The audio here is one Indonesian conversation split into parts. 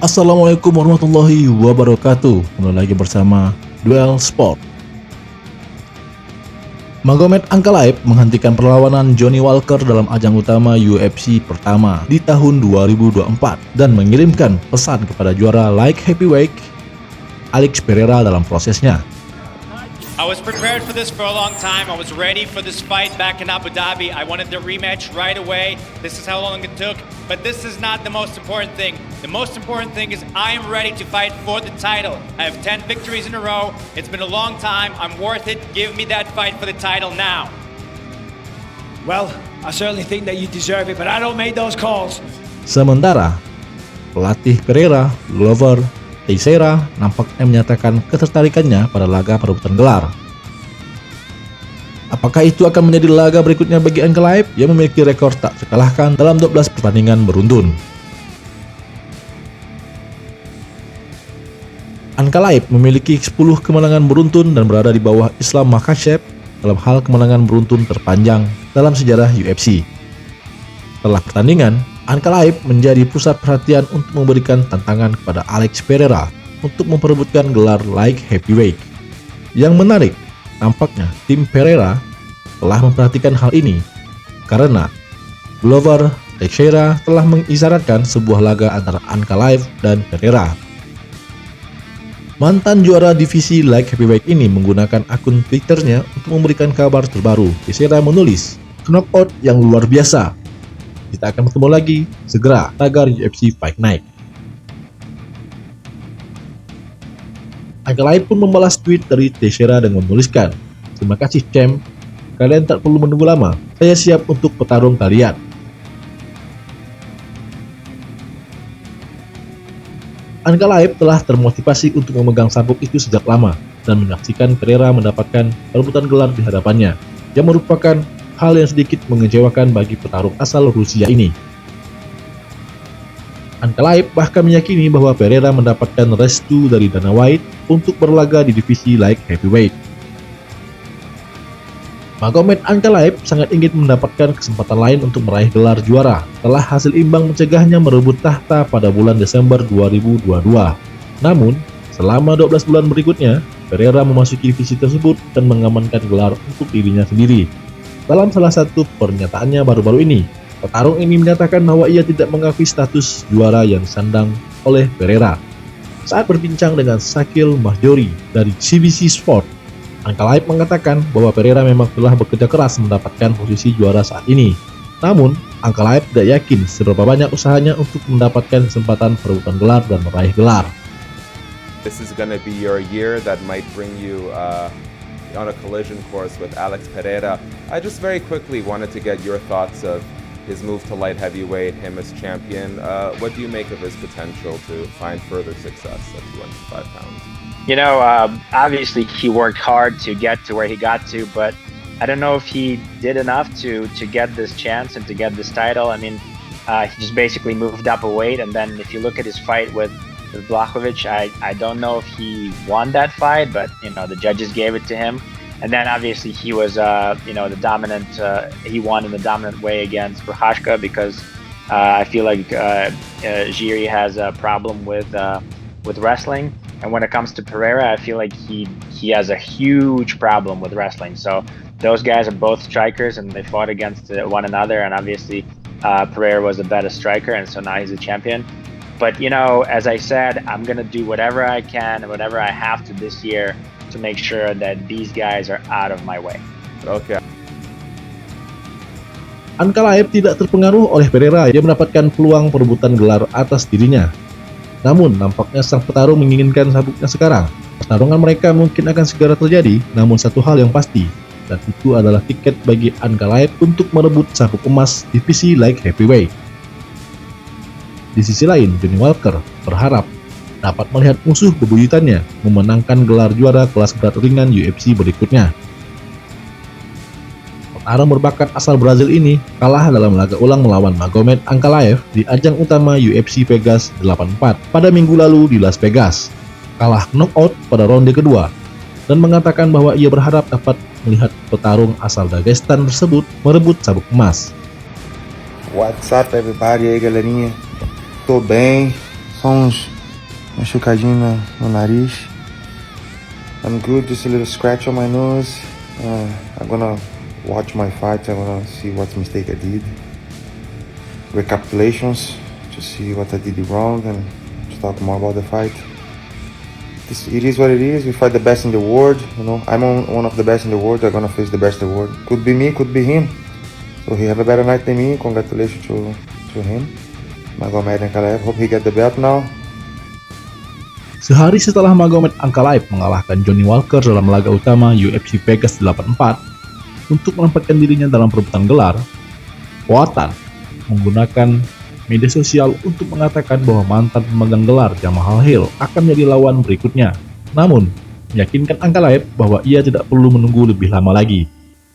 Assalamualaikum warahmatullahi wabarakatuh. Kembali lagi bersama Duel Sport. Magomed Ankalaev menghentikan perlawanan Johnny Walker dalam ajang utama UFC pertama di tahun 2024 dan mengirimkan pesan kepada juara light heavyweight Alex Pereira dalam prosesnya. I was prepared for this for a long time. I was ready for this fight back in Abu Dhabi. I wanted the rematch right away. This is how long it took. But this is not the most important thing. The most important thing is I am ready to fight for the title. I have 10 victories in a row. It's been a long time. I'm worth it. Give me that fight for the title now. Well, I certainly think that you deserve it, but I don't make those calls. Sementara pelatih Pereira, Glover Teixeira nampaknya menyatakan ketertarikannya pada laga perebutan gelar. Apakah itu akan menjadi laga berikutnya bagi Ankalaev yang memiliki rekor tak terkalahkan dalam 12 pertandingan beruntun? Ankalaev memiliki 10 kemenangan beruntun dan berada di bawah Islam Makhachev dalam hal kemenangan beruntun terpanjang dalam sejarah UFC. Setelah pertandingan, Ankalaev menjadi pusat perhatian untuk memberikan tantangan kepada Alex Pereira untuk memperebutkan gelar light heavyweight. Yang menarik, tampaknya tim Pereira telah memperhatikan hal ini karena Glover Teixeira telah mengisyaratkan sebuah laga antara Ankalaev dan Pereira. Mantan juara divisi light heavyweight ini menggunakan akun Twitternya untuk memberikan kabar terbaru. Teixeira menulis, "Knockout yang luar biasa. Kita akan bertemu lagi segera, tagar UFC Fight Night." Ankalaev pun membalas tweet dari Teixeira dengan menuliskan, "Terima kasih champ, kalian tak perlu menunggu lama, saya siap untuk petarung kalian." Ankalaev telah termotivasi untuk memegang sabuk itu sejak lama dan menyaksikan Pereira mendapatkan perebutan gelar di hadapannya, yang merupakan hal yang sedikit mengecewakan bagi petarung asal Rusia ini. Ankalaev bahkan meyakini bahwa Pereira mendapatkan restu dari Dana White untuk berlaga di divisi light heavyweight. Magomed Ankalaev sangat ingin mendapatkan kesempatan lain untuk meraih gelar juara setelah hasil imbang mencegahnya merebut tahta pada bulan Desember 2022. Namun, selama 12 bulan berikutnya, Pereira memasuki divisi tersebut dan mengamankan gelar untuk dirinya sendiri. Dalam salah satu pernyataannya baru-baru ini, petarung ini menyatakan bahwa ia tidak mengakui status juara yang disandang oleh Pereira. Saat berbincang dengan Shakil Mahjouri dari CBC Sport, Ankalaev mengatakan bahwa Pereira memang telah bekerja keras mendapatkan posisi juara saat ini. Namun, Ankalaev tidak yakin seberapa banyak usahanya untuk mendapatkan kesempatan perebutan gelar dan meraih gelar. This is going to be your year that might bring you on a collision course with Alex Pereira. I just very quickly wanted to get your thoughts of his move to light heavyweight, him as champion. What do you make of his potential to find further success at 205 pounds? You know, obviously he worked hard to get to where he got to, but I don't know if he did enough to get this chance and to get this title. I mean, he just basically moved up a weight, and then if you look at his fight with Blachowicz, I don't know if he won that fight, but you know the judges gave it to him. And then obviously he was the dominant. He won in the dominant way against Prochazka because I feel like Jiri has a problem with wrestling, and when it comes to Pereira, I feel like he has a huge problem with wrestling. So those guys are both strikers, and they fought against one another, and obviously Pereira was a better striker, and so now he's a champion. But, you know, as I said, I'm going to do whatever I can and whatever I have to this year to make sure that these guys are out of my way. Okay. Ankalaev tidak terpengaruh oleh Pereira yang mendapatkan peluang perebutan gelar atas dirinya. Namun, nampaknya sang petarung menginginkan sabuknya sekarang. Pertarungan mereka mungkin akan segera terjadi, namun satu hal yang pasti, dan itu adalah tiket bagi Ankalaev untuk merebut sabuk emas divisi light heavyweight. Di sisi lain, Johnny Walker berharap dapat melihat musuh bebuyutannya memenangkan gelar juara kelas berat ringan UFC berikutnya. Petarung berbakat asal Brazil ini kalah dalam laga ulang melawan Magomed Ankalaev di ajang utama UFC Vegas 84 pada minggu lalu di Las Vegas. Kalah knockout pada ronde kedua dan mengatakan bahwa ia berharap dapat melihat petarung asal Dagestan tersebut merebut sabuk emas. What's up everybody aí galerinha, tô bem, só uns machucadinho no nariz. I'm good, just a little scratch on my nose. I'm gonna watch my fight. I'm gonna see what mistake I did. Recapitulations to see what I did wrong and to talk more about the fight. It is what it is. We fight the best in the world. You know, I'm one of the best in the world. I'm gonna face the best in the world. Could be me, could be him. So he have a better night than me. Congratulations to him. Magomed Ankalaev. Hope he get the belt now. Sehari setelah Magomed Ankalaev mengalahkan Johnny Walker dalam laga utama UFC Vegas 84 untuk menempatkan dirinya dalam perebutan gelar, Poatan menggunakan media sosial untuk mengatakan bahwa mantan pemegang gelar Jamahal Hill akan menjadi lawan berikutnya. Namun, meyakinkan Ankalaev bahwa ia tidak perlu menunggu lebih lama lagi.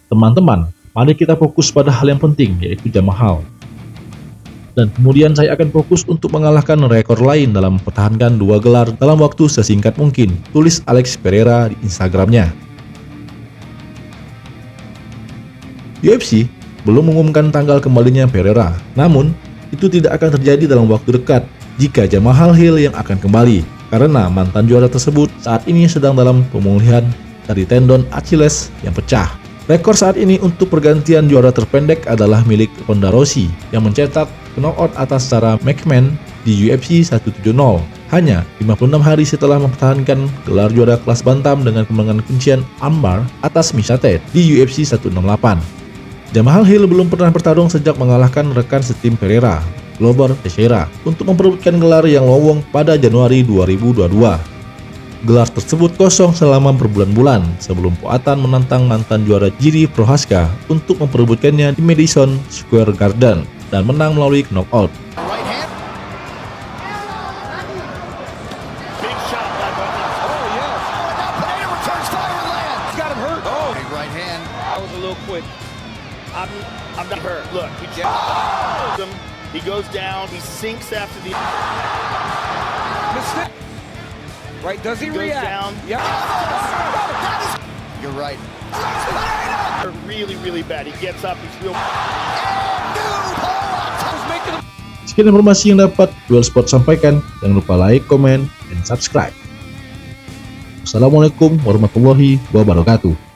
Teman-teman, mari kita fokus pada hal yang penting, yaitu Jamahal. Dan kemudian saya akan fokus untuk mengalahkan rekor lain dalam mempertahankan 2 gelar dalam waktu sesingkat mungkin, tulis Alex Pereira di Instagramnya. UFC belum mengumumkan tanggal kembalinya Pereira, namun itu tidak akan terjadi dalam waktu dekat jika Jamahal Hill yang akan kembali, karena mantan juara tersebut saat ini sedang dalam pemulihan dari tendon Achilles yang pecah. Rekor saat ini untuk pergantian juara terpendek adalah milik Ronda Rousey yang mencetak knockout atas Sarah McMahon di UFC 170 hanya 56 hari setelah mempertahankan gelar juara kelas bantam dengan kemenangan kuncian armbar atas Miesha Tate di UFC 168. Jamahal Hill belum pernah bertarung sejak mengalahkan rekan setim Pereira, Glover Teixeira, untuk memperebutkan gelar yang lowong pada Januari 2022. Gelar tersebut kosong selama berbulan-bulan sebelum Poatan menantang mantan juara Jiri Prochazka untuk memperebutkannya di Madison Square Garden dan menang melalui knockout. I'm not hurt. Look, he jabs him. He goes down. He sinks after the. Right? Does he Goes react? down. Yeah. You're right. Really, really bad. He gets up. He's real. Sekian informasi yang dapat Duel Sport sampaikan. Jangan lupa like, komen, dan subscribe. Assalamualaikum warahmatullahi wabarakatuh.